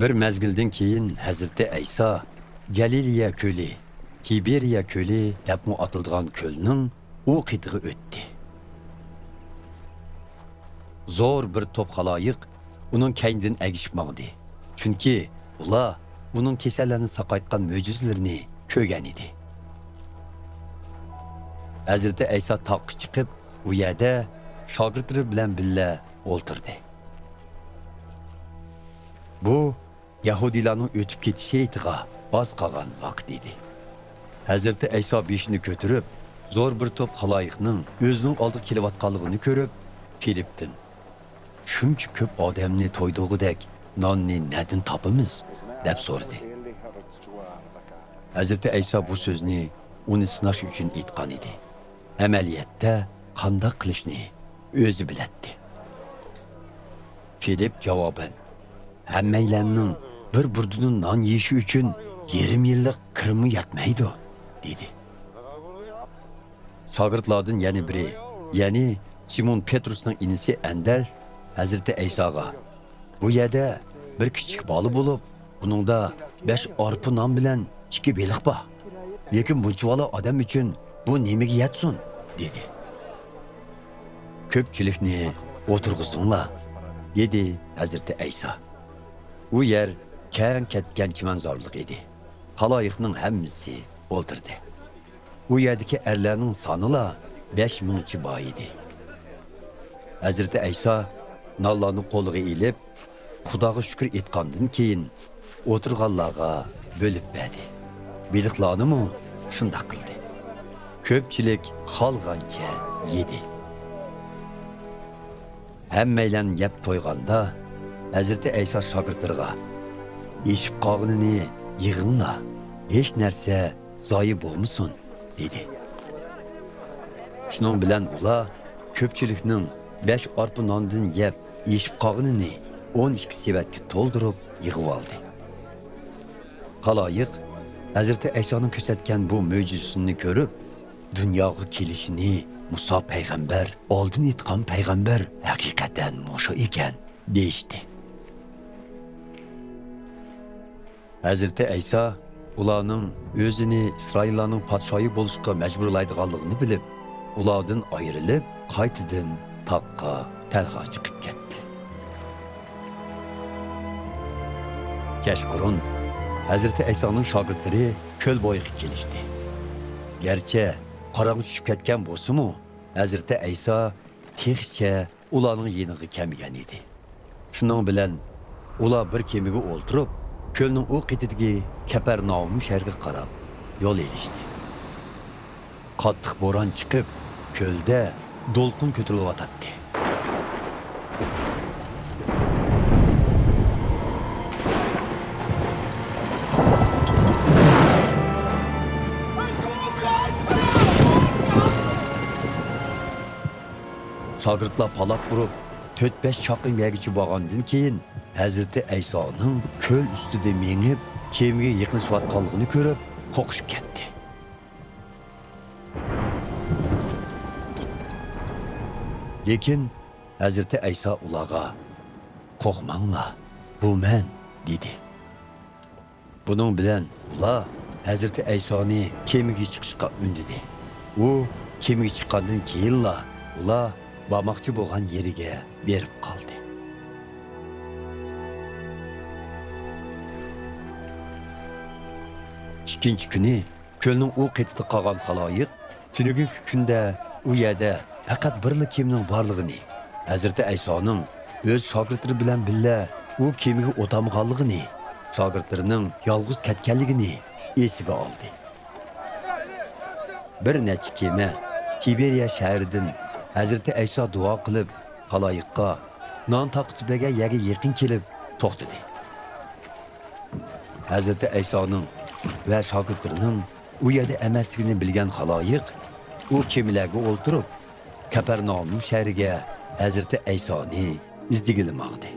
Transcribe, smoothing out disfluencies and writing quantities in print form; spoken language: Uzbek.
Bir mezgilden keyin Hazreti İsa Galiliya köli, Tiberiya köli debmu atıldıgan kölning u qitig'i o'tdi. Zo'r bir top xaloyiq uning keynidan agishib mangdi. Chunki ular uning kasallarni saqaytgan mo'jizalarini ko'rgan edi. Hazreti İsa taqqa chiqib, u yerda shogirdlari bilan birga o'ltirdi. Bu Yahudilarning o'tib ketishi etiga oz qolgan vaqt edi. Hazreti İsa beshini ko'tarib, zo'r bir top xaloyiqning o'zining oldiga kelayotganligini ko'rib, Filipdan shuncha ko'p odamni to'ydig'idek nonni nadin topamiz deb so'radi. Hazreti İsa bu so'zni uni sinash uchun aytgan edi. Amaliyotda qanday qilishni o'zi bilardi. Filip javoban: "Hammanglarning bir burdidan non yeyishi uchun 20 yillik kirimi yetmaydi", dedi. Shogirdlardan yana biri, ya'ni Simon Petrusning inisi Andar Hazreti İsa'ga: "Bu yerda bir kichik bola bo'lib, buningda 5 arpa non bilan 2 beliq bor. Lekin buncha odam uchun bu nimaga yetsin?" dedi. "Ko'pchilikni o'tirg'izinglar", dedi Hazreti İsa. U yer keng ketgan chimanzorlik edi. Xaloyiqning hammasi o'ltirdi. U yerdagi erlarning sonila 5000 chi bor edi. Hazreti İsa nollarni qo'liga ilib, Xudoga shukr etgandan keyin o'tirganlarga bo'lib berdi. Beliqlarni shunday qildi. Ko'pchilik xolgancha yedi. Hammanglar yeb to'yganda Hazreti İsa shogirdlariga: "Eshib qolganini yig'inglar, hech narsa zoyi bo'lmasin", dedi. Shuning bilan ular ko'pchilikning 5 arpa nondan yeb, eshib qolganini 12 sevatga to'ldirib yig'ib oldi. Xaloyiq Hazreti İsa'ning ko'rsatgan bu mo'jizasini ko'rib, dunyoga kelishini Musa payg'ambar oldin aytgan payg'ambar haqiqatan mushu ekan deyishdi. Hazreti İsa ularning o'zini İsroillarning podshoyi bo'lishga majburlaydiganligini bilib, ulardan ayrilib, qaytadan taqqa talha chiqib ketdi. Kechqurun Hazreti İsa'ning shogirdlari ko'l bo'yiga kelishdi. Gerçi qorong'i tushib ketgan bo'lsa-mu, Hazreti İsa texcha ularning yeniga kelmagan edi. Shuning bilan ular bir kemaga o'ltirib, ko'lning u qetidagi Kapernaum shahriga qarab yo'l elishdi. Qattiq bo'ron chiqib, ko'lda to'lqin ko'tarilayotdi. Shogirdlar palak urib, 4-5 chaqin yergacha borgandan keyin Hazreti İsa'ning ko'l ustida mengib, kemaga yaqinlashayotganligini ko'rib, qo'qishib ketdi. Lekin Hazreti İsa ularga: "Qo'rqmanglar, bu men", dedi. Buning bilan ular Hazreti İsa'ni kemaga chiqishga undidi. U kemaga chiqqandan keyin ular bormoqchi bo'lgan yeriga berib qoldi. Ikkinchi kuni ko'lning u qetida qolgan xaloyiq tungi kunda u yerda faqat birla kemaning borligini, Hazreti İsa'ning o'z shogirdlari bilan birga u kemaga o'tamaganligini, shogirdlarining yolg'iz ketganligini esiga oldi. Bir necha kema Tiberiya shahridan Hazreti İsa duo qilib, xaloyiqqa non taqtibaga yerga yaqin kelib to'xtadi. Hazreti İsa'ning va shogirdlarining u yerda emasligini bilgan xaloyiq u kemalarga o'ltirib, Kapernaum shahriga Hazreti İsa'ni izdigili mangdi.